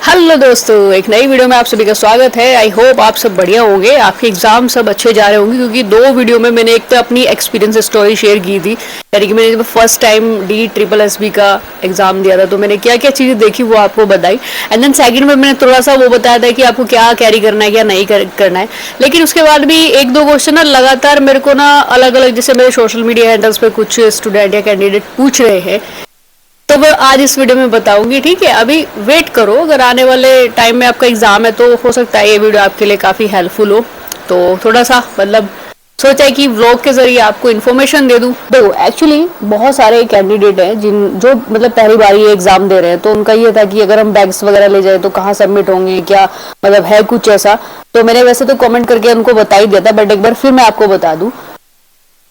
Hello दोस्तों, एक नई वीडियो में आप सभी का स्वागत है। आई होप आप सब बढ़िया होंगे, आपके एग्जाम सब अच्छे जा रहे होंगे। क्योंकि दो वीडियो में मैंने एक तो अपनी एक्सपीरियंस स्टोरी शेयर की थी, यानी कि मैंने जब first time D triple S B का एग्जाम दिया था तो मैंने क्या क्या चीज़ें देखी वो आपको बताई। एंड देन सेकंड में मैंने थोड़ा सा वो बताया था कि आपको क्या कैरी करना है क्या नहीं करना है। लेकिन उसके बाद भी एक दो क्वेश्चन ना लगातार मेरे को ना अलग अलग, जैसे मेरे सोशल मीडिया हैंडल्स पे कुछ स्टूडेंट या कैंडिडेट पूछ रहे हैं, तो मैं आज इस वीडियो में बताऊंगी। ठीक है, अभी वेट करो, अगर आने वाले टाइम में आपका एग्जाम है तो हो सकता है ये वीडियो आपके लिए काफ़ी हेल्पफुल हो। तो थोड़ा सा मतलब सोचा है कि व्लॉग के जरिए आपको इन्फॉर्मेशन दे दूं। देखो, एक्चुअली बहुत सारे कैंडिडेट हैं जिन जो मतलब पहली बार ये एग्जाम दे रहे हैं, तो उनका ये था कि अगर हम बैग्स वगैरह ले जाए तो कहाँ सबमिट होंगे, क्या मतलब है कुछ ऐसा। तो मैंने वैसे तो कमेंट करके उनको बता ही दिया था, बट एक बार फिर मैं आपको बता दूं।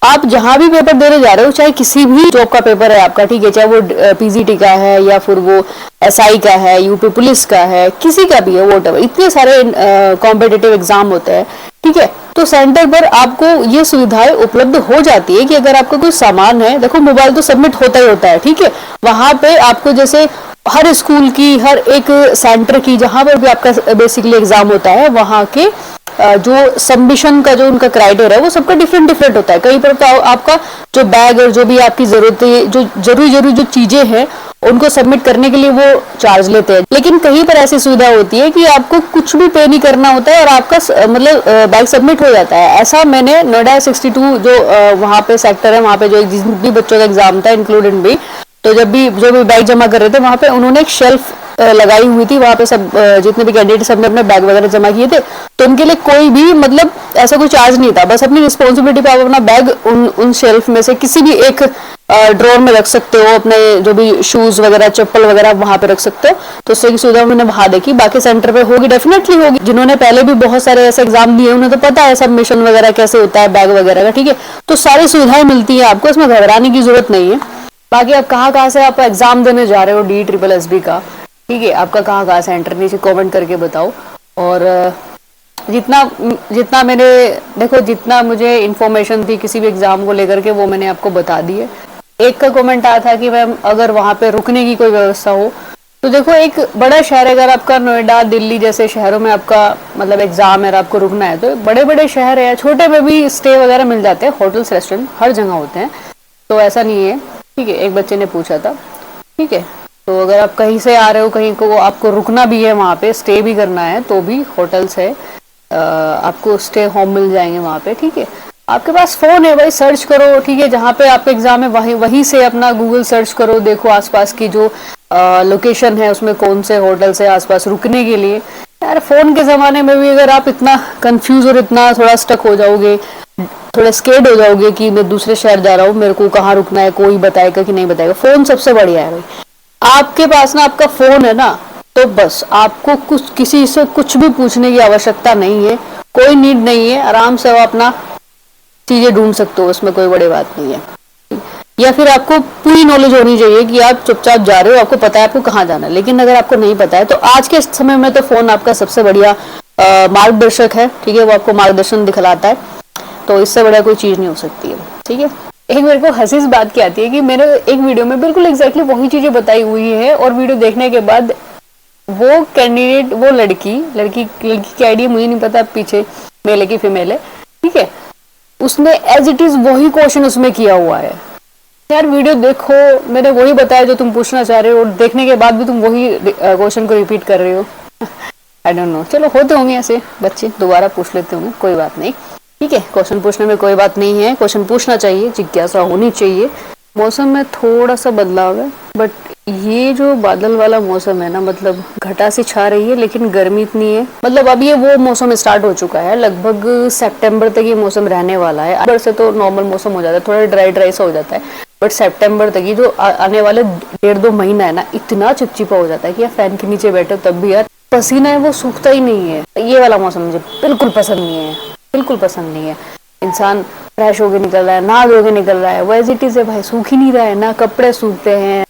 आप जहां भी पेपर देने जा रहे हो, चाहे किसी भी जॉब का पेपर है आपका, ठीक है, चाहे वो पीजीटी का है या फिर वो एसआई का है, यूपी पुलिस का है, किसी का भी है, वो इतने सारे कॉम्पिटिटिव एग्जाम होते हैं। ठीक है, तो सेंटर पर आपको ये सुविधाएं उपलब्ध हो जाती है कि अगर आपका कोई सामान है, देखो मोबाइल तो सबमिट होता ही होता है, ठीक है, वहां पे आपको जैसे हर स्कूल की, हर एक सेंटर की, जहां पर भी आपका बेसिकली एग्जाम होता है, वहां के जो सबमिशन का जो उनका क्राइटेरिया है वो सबका डिफरेंट डिफरेंट होता है। कहीं पर तो आपका जो बैग और जो भी आपकी जरूरत है, जो जरूरी जो चीजें हैं उनको सबमिट करने के लिए वो चार्ज लेते हैं। लेकिन कहीं पर ऐसी सुविधा होती है कि आपको कुछ भी पे नहीं करना होता है और आपका मतलब बैग सबमिट हो जाता है। ऐसा मैंने नोएडा 62 जो वहाँ पे सेक्टर है, वहाँ पे जो जिन भी बच्चों का एग्जाम था इंक्लूडेड भी, तो जब भी जो भी बैग जमा कर रहे थे वहाँ पे उन्होंने एक शेल्फ लगाई हुई थी, वहाँ पे सब जितने भी कैंडिडेट सबने अपने बैग वगैरह जमा किए थे, तो उनके लिए कोई भी मतलब ऐसा कोई चार्ज नहीं था। बस अपनी रिस्पॉन्सिबिलिटी पे आप अपना बैग उन शेल्फ में से किसी भी एक ड्रॉर में रख सकते हो, अपने जो भी शूज वगैरह चप्पल वगैरह वहां पे रख सकते हो। तो उससे की सुविधा मैंने वहां देखी, बाकी सेंटर पे होगी, डेफिनेटली होगी। जिन्होंने पहले भी बहुत सारे ऐसे एग्जाम दिए उन्हें तो पता है सबमिशन वगैरह कैसे होता है बैग वगैरह का। ठीक है, तो सारी सुविधाएं मिलती है आपको, इसमें घबराने की जरूरत नहीं है। बाकी आप कहाँ कहाँ से आप एग्जाम देने जा रहे हो डी ट्रिपल एस बी का, ठीक है, आपका कहाँ कहाँ सेंटर नीचे कमेंट करके बताओ। और जितना जितना मैंने देखो, जितना मुझे इन्फॉर्मेशन थी किसी भी एग्जाम को लेकर के वो मैंने आपको बता दी है। एक का कमेंट आया था कि मैम अगर वहाँ पे रुकने की कोई व्यवस्था हो, तो देखो एक बड़ा शहर है, अगर आपका नोएडा दिल्ली जैसे शहरों में आपका मतलब एग्जाम है और आपको रुकना है, तो बड़े बड़े शहर है, छोटे में भी स्टे वगैरह मिल जाते हैं, होटल्स रेस्टोरेंट हर जगह होते हैं, तो ऐसा नहीं है। ठीक है, एक बच्चे ने पूछा था। ठीक है, तो अगर आप कहीं से आ रहे हो, कहीं को आपको रुकना भी है, वहाँ पे स्टे भी करना है, तो भी होटल्स है, आपको स्टे होम मिल जाएंगे वहाँ पे। ठीक है, आपके पास फोन है भाई, सर्च करो। ठीक है, जहाँ पे आपका एग्जाम है वहीं वहीं से अपना गूगल सर्च करो, देखो आसपास की जो लोकेशन है उसमें कौन से होटल्स है आसपास रुकने के लिए। यार फोन के जमाने में भी अगर आप इतना कंफ्यूज और इतना थोड़ा स्टक हो जाओगे, थोड़ा स्केर्ड हो जाओगे कि मैं दूसरे शहर जा रहा हूँ, मेरे को कहाँ रुकना है, कोई बताएगा कि नहीं बताएगा, फोन सबसे बढ़िया है भाई। आपके पास ना आपका फोन है ना, तो बस आपको कुछ किसी से कुछ भी पूछने की आवश्यकता नहीं है, कोई नीड नहीं है, आराम से आप अपना चीजें ढूंढ सकते हो, उसमें कोई बड़ी बात नहीं है। या फिर आपको पूरी नॉलेज होनी चाहिए कि आप चुपचाप जा रहे हो, आपको पता है आपको कहाँ जाना है। लेकिन अगर आपको नहीं पता है तो आज के समय में तो फोन आपका सबसे बढ़िया मार्गदर्शक है। ठीक है, वो आपको मार्गदर्शन दिखलाता है, तो इससे बढ़िया कोई चीज नहीं हो सकती है। ठीक है, एक मेरे को हंसी इस बात की आती है कि मैंने एक वीडियो में बिल्कुल एग्जैक्टली वही चीजें बताई हुई है, और वीडियो देखने के बाद वो कैंडिडेट, वो लड़की लड़की लड़की की आईडी मुझे नहीं पता पीछे मेल है कि फीमेल है, ठीक है, उसने एज इट इज वही क्वेश्चन उसमें किया हुआ है। यार वीडियो देखो, मैंने वही बताया जो तुम पूछना चाह रहे हो, और देखने के बाद भी तुम वही क्वेश्चन को रिपीट कर रहे हो। आई डोंट नो, चलो होते होंगे ऐसे बच्चे, दोबारा पूछ लेते होंगे, कोई बात नहीं। ठीक है, क्वेश्चन पूछने में कोई बात नहीं है, क्वेश्चन पूछना चाहिए, जिज्ञासा होनी चाहिए। मौसम में थोड़ा सा बदलाव है, बट ये जो बादल वाला मौसम है ना, मतलब घटा सी छा रही है लेकिन गर्मी इतनी है, मतलब अब ये वो मौसम स्टार्ट हो चुका है, लगभग सितंबर तक ये मौसम रहने वाला है। अक्टूबर से तो नॉर्मल मौसम हो जाता है, थोड़ा ड्राई ड्राई सा हो जाता है, बट सितंबर तक ये जो आने वाले 1.5-2 महीना है ना, इतना चिपचिपा हो जाता है कि यार फैन के नीचे बैठे तब भी यार पसीना है वो सूखता ही नहीं है। ये वाला मौसम मुझे बिल्कुल पसंद नहीं है, बिल्कुल पसंद नहीं है। इंसान फ्रेश होके निकल रहा है, नहा धो के निकल रहा है, वो एज इट इज है भाई, सूख ही नहीं रहा है ना, कपड़े सूखते हैं,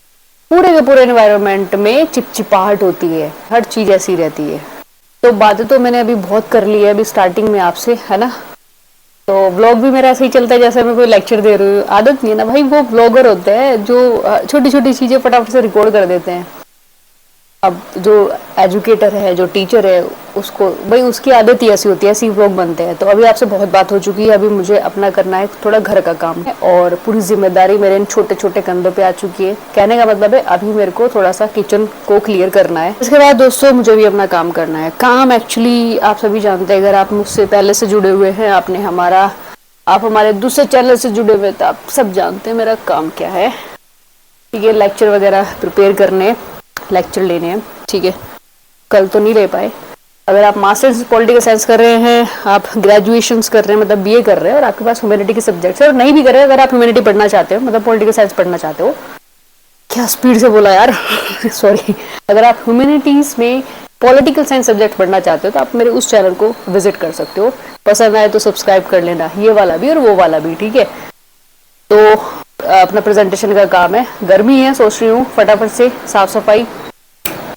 पूरे के पूरे एनवायरनमेंट में चिपचिपाहट होती है, हर चीज ऐसी रहती है। तो बातें तो मैंने अभी बहुत कर ली है अभी स्टार्टिंग में आपसे, है ना। तो व्लॉग भी मेरा ऐसे ही चलता है जैसे मैं कोई लेक्चर दे रही हूँ, आदत नहीं है ना भाई, वो व्लॉगर होते हैं जो छोटी छोटी चीजें फटाफट से रिकॉर्ड कर देते हैं। अब जो एजुकेटर है, जो टीचर है, उसको भाई उसकी आदत ही ऐसी होती है, ऐसे ही लोग बनते हैं। तो अभी आपसे बहुत बात हो चुकी है, अभी मुझे अपना करना है थोड़ा घर का काम है और पूरी जिम्मेदारी मेरे इन छोटे छोटे कंधों पे आ चुकी है। कहने का मतलब है अभी मेरे को थोड़ा सा किचन को क्लियर करना है। इसके बाद दोस्तों मुझे भी अपना काम करना है। काम एक्चुअली आप सभी जानते हैं, अगर आप मुझसे पहले से जुड़े हुए हैं, आप हमारे दूसरे चैनल से जुड़े हुए, तो आप सब जानते हैं मेरा काम क्या है। ठीक है, लेक्चर वगैरह प्रिपेयर करने, लेक्चर लेने हैं। ठीक है, कल तो नहीं ले पाए। अगर आप मास्टर्स पॉलिटिकल साइंस कर रहे हैं, आप ग्रेजुएशंस कर रहे हैं, मतलब बीए कर रहे हैं और आपके पास ह्यूमैनिटी के सब्जेक्ट्स है, और नहीं भी कर रहे हैं, अगर आप ह्यूमैनिटी पढ़ना चाहते हो, मतलब पॉलिटिकल साइंस पढ़ना चाहते हो, क्या स्पीड से बोला यार सॉरी। अगर आप ह्यूमैनिटीज में पॉलिटिकल साइंस सब्जेक्ट पढ़ना चाहते हो तो आप मेरे उस चैनल को विजिट कर सकते हो। पसंद आए तो सब्सक्राइब कर लेना, ये वाला भी और वो वाला भी। ठीक है, तो अपना प्रेजेंटेशन का काम है। गर्मी है, सोच रही हूँ फटाफट से साफ सफाई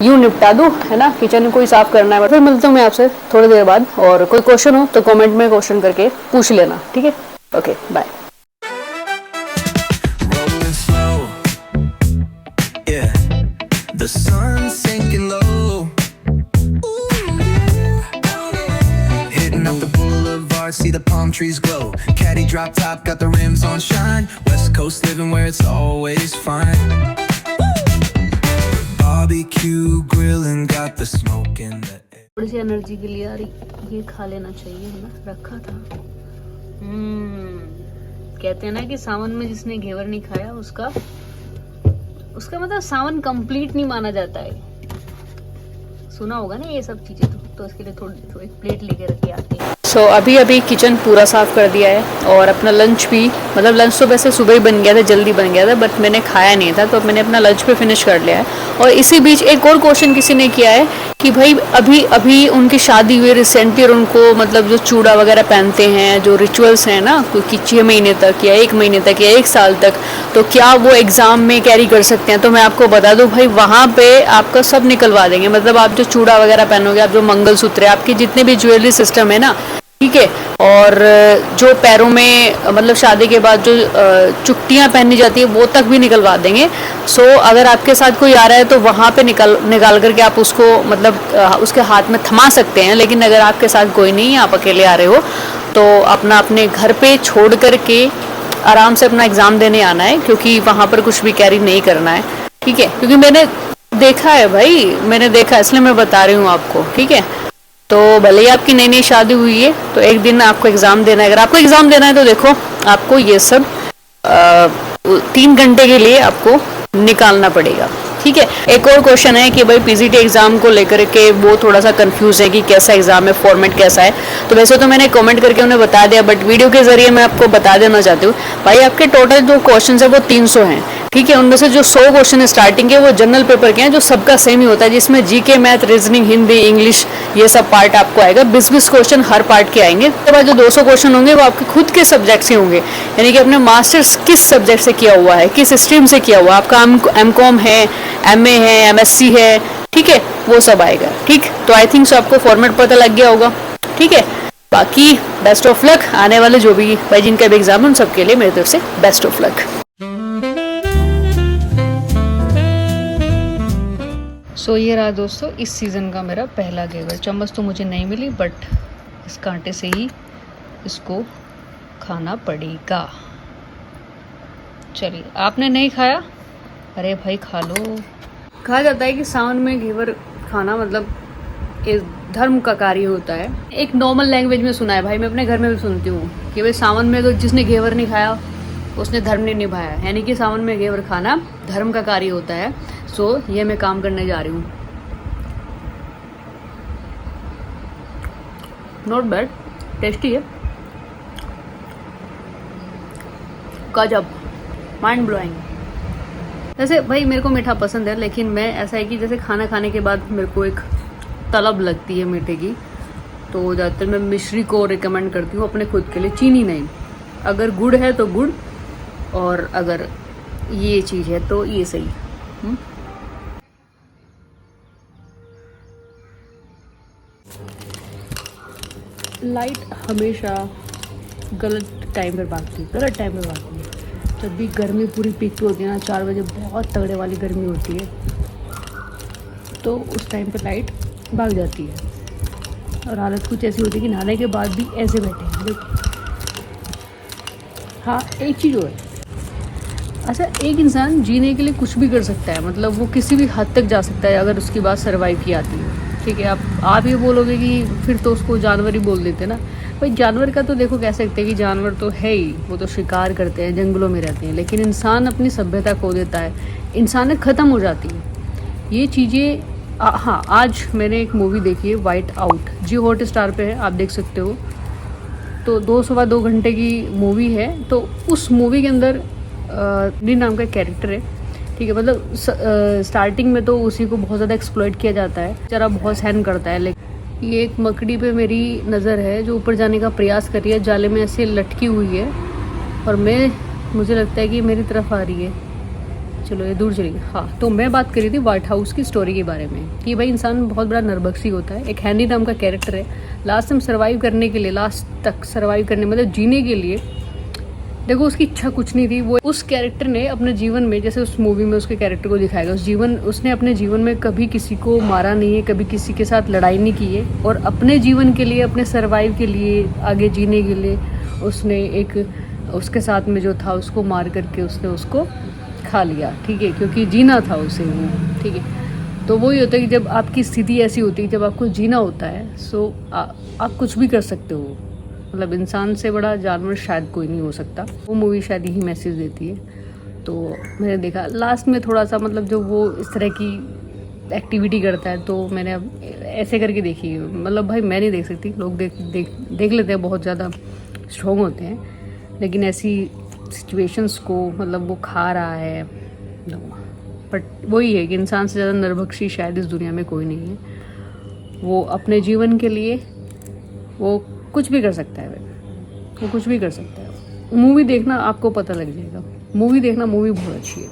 यूं निपटा दूं, है ना। किचन को ही साफ करना है। फिर मिलता हूँ मैं आपसे थोड़ी देर बाद, और कोई क्वेश्चन हो तो कमेंट में क्वेश्चन करके पूछ लेना। ठीक है, okay bye. The sun's sinking low. Hitting up the boulevard, see the palm trees glow. Caddy drop top, got the rims on shine. West Coast living where it's always fine. Barbecue grilling, got the smoke in the air. थोड़ी सी energy के लिए यार ये खा लेना चाहिए, है ना, रखा था। कहते हैं ना कि सावन में जिसने घेवर नहीं खाया उसका मतलब सावन कंप्लीट नहीं माना जाता है। सुना होगा ना ये सब चीजें, तो इसके लिए थोड़ी एक प्लेट लेके रखी आती है। सो अभी किचन पूरा साफ कर दिया है और अपना लंच भी, मतलब लंच तो वैसे सुबह ही बन गया था, जल्दी बन गया था, बट मैंने खाया नहीं था, तो मैंने अपना लंच भी फिनिश कर लिया है। और इसी बीच एक और क्वेश्चन किसी ने किया है कि भाई अभी उनकी शादी हुई रिसेंटली और उनको मतलब जो चूड़ा वगैरह पहनते हैं, जो रिचुअल्स हैं ना, क्योंकि 6 महीने तक या 1 महीने तक या 1 साल तक, तो क्या वो एग्जाम में कैरी कर सकते हैं? तो मैं आपको बता दूं भाई, वहाँ पे आपका सब निकलवा देंगे। मतलब आप जो चूड़ा वगैरह पहनोगे, आप जो मंगलसूत्र है, आपके जितने भी ज्वेलरी सिस्टम है ना, ठीक है, और जो पैरों में मतलब शादी के बाद जो चुट्टियाँ पहनी जाती है वो तक भी निकलवा देंगे। सो अगर आपके साथ कोई आ रहा है तो वहाँ पे निकाल करके आप उसको मतलब उसके हाथ में थमा सकते हैं। लेकिन अगर आपके साथ कोई नहीं है, आप अकेले आ रहे हो, तो अपने घर पे छोड़ करके आराम से अपना एग्ज़ाम देने आना है, क्योंकि वहाँ पर कुछ भी कैरी नहीं करना है। ठीक है, क्योंकि मैंने देखा है भाई, मैंने देखा, इसलिए मैं बता रही हूँ आपको। ठीक है, तो भले ही आपकी नई शादी हुई है तो एक दिन आपको एग्ज़ाम देना है। अगर आपको एग्ज़ाम देना है तो देखो, आपको ये सब 3 घंटे के लिए आपको निकालना पड़ेगा। ठीक है, एक और क्वेश्चन है कि भाई पीजीटी एग्जाम को लेकर के वो थोड़ा सा कंफ्यूज है कि कैसा एग्जाम है, फॉर्मेट कैसा है। तो वैसे तो मैंने कमेंट करके उन्हें बता दिया, बट वीडियो के जरिए मैं आपको बता देना चाहती हूँ। भाई आपके टोटल जो क्वेश्चन है वो 300 हैं। ठीक है, उनमें से जो 100 क्वेश्चन स्टार्टिंग के वो जनरल पेपर के हैं, जो सबका सेम ही होता है, जिसमें GK, math, reasoning, Hindi, English, ये सब पार्ट आपको आएगा। 20-20 क्वेश्चन हर पार्ट के आएंगे। उसके बाद जो 200 क्वेश्चन होंगे वो आपके खुद के सब्जेक्ट से होंगे, यानी कि अपने मास्टर्स किस सब्जेक्ट से किया हुआ है, किस स्ट्रीम से किया हुआ है। आपका एमकॉम है, एमए है, एमएससी है, ठीक है, वो सब आएगा। ठीक, तो आई थिंक सो आपको फॉर्मेट पता लग गया होगा। ठीक है, बाकी बेस्ट ऑफ लक। आने वाले जो भी भाई जिनका भी एग्जाम है उन सबके लिए मेरी तरफ से बेस्ट ऑफ लक। सो ये रहा दोस्तों इस सीज़न का मेरा पहला घेवर। चम्मच तो मुझे नहीं मिली, बट इस कांटे से ही इसको खाना पड़ेगा। चलिए, आपने नहीं खाया? अरे भाई खा लो। कहा जाता है कि सावन में घेवर खाना मतलब एक धर्म का कार्य होता है। एक नॉर्मल लैंग्वेज में सुना है भाई, मैं अपने घर में भी सुनती हूँ कि भाई सावन में अगर जिसने घेवर नहीं खाया उसने धर्म नहीं निभाया, यानी कि सावन में घेवर खाना धर्म का कार्य होता है। सो ये मैं काम करने जा रही हूँ। नॉट बैड, टेस्टी है, गजब, माइंड ब्लोइंग। वैसे भाई मेरे को मीठा पसंद है, लेकिन मैं ऐसा है कि जैसे खाना खाने के बाद मेरे को एक तलब लगती है मीठे की, तो ज़्यादातर मैं मिश्री को रिकमेंड करती हूँ अपने खुद के लिए, चीनी नहीं। अगर गुड़ है तो गुड़, और अगर ये चीज़ है तो ये सही। लाइट हमेशा गलत टाइम पर भागती है, जब भी गर्मी पूरी पीक पे होती है ना, 4 बजे बहुत तगड़े वाली गर्मी होती है, तो उस टाइम पे लाइट भाग जाती है और हालत कुछ ऐसी होती है कि नहाने के बाद भी ऐसे बैठे हैं। देखो हाँ, एक चीज़ और है, अच्छा एक इंसान जीने के लिए कुछ भी कर सकता है, मतलब वो किसी भी हद तक जा सकता है अगर उसकी बात सर्वाइव की आती है। ठीक है, आप ये बोलोगे कि फिर तो उसको जानवर ही बोल देते ना। भाई जानवर का तो देखो कह सकते हैं कि जानवर तो है ही, वो तो शिकार करते हैं, जंगलों में रहते हैं, लेकिन इंसान अपनी सभ्यता खो देता है, इंसानियत ख़त्म हो जाती है। ये चीज़ें हाँ, आज मैंने एक मूवी देखी है वाइट आउट, जियो हॉटस्टार पे है, आप देख सकते हो। तो 2 घंटे की मूवी है। तो उस मूवी के अंदर नी नाम का कैरेक्टर है। ठीक है, मतलब स्टार्टिंग में तो उसी को बहुत ज़्यादा एक्सप्लॉइट किया जाता है, बेचारा बहुत सहन करता है। लेकिन ये एक मकड़ी पे मेरी नज़र है जो ऊपर जाने का प्रयास कर रही है, जाले में ऐसे लटकी हुई है और मुझे लगता है कि मेरी तरफ आ रही है। चलो ये दूर चली गई। हाँ, तो मैं बात कर रही थी व्हाइट हाउस की स्टोरी के बारे में कि भाई इंसान बहुत बड़ा नरभक्षी होता है। एक हैंडी नाम का कैरेक्टर है, लास्ट टाइम सर्वाइव करने के लिए, लास्ट तक सर्वाइव करने मतलब जीने के लिए, देखो उसकी इच्छा कुछ नहीं थी। वो उस कैरेक्टर ने अपने जीवन में, जैसे उस मूवी में उसके कैरेक्टर को दिखाएगा, उसने अपने जीवन में कभी किसी को मारा नहीं है, कभी किसी के साथ लड़ाई नहीं की है, और अपने जीवन के लिए, अपने सर्वाइव के लिए, आगे जीने के लिए उसने एक उसके साथ में जो था उसको मार करके उसने उसको खा लिया। ठीक है, क्योंकि जीना था उसे वो। ठीक है, तो वही होता है कि जब आपकी स्थिति ऐसी होती है, जब आपको जीना होता है, सो आप कुछ भी कर सकते हो। मतलब इंसान से बड़ा जानवर शायद कोई नहीं हो सकता। वो मूवी शायद यही मैसेज देती है। तो मैंने देखा लास्ट में थोड़ा सा, मतलब जो वो इस तरह की एक्टिविटी करता है, तो मैंने अब ऐसे करके देखी। मतलब भाई मैं नहीं देख सकती, लोग देख लेते हैं, बहुत ज़्यादा स्ट्रॉन्ग होते हैं, लेकिन ऐसी सिचुएशंस को मतलब वो खा रहा है। बट वही है कि इंसान से ज़्यादा नरभक्षी शायद इस दुनिया में कोई नहीं है। वो अपने जीवन के लिए वो कुछ भी कर सकता है, वो कुछ भी कर सकता है। मूवी देखना, आपको पता लग जाएगा। मूवी देखना, मूवी बहुत अच्छी है।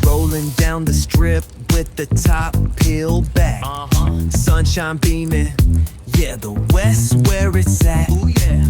Rolling down the strip with the top peeled back. Sunshine beaming, yeah, the West where it's at. Ooh, yeah.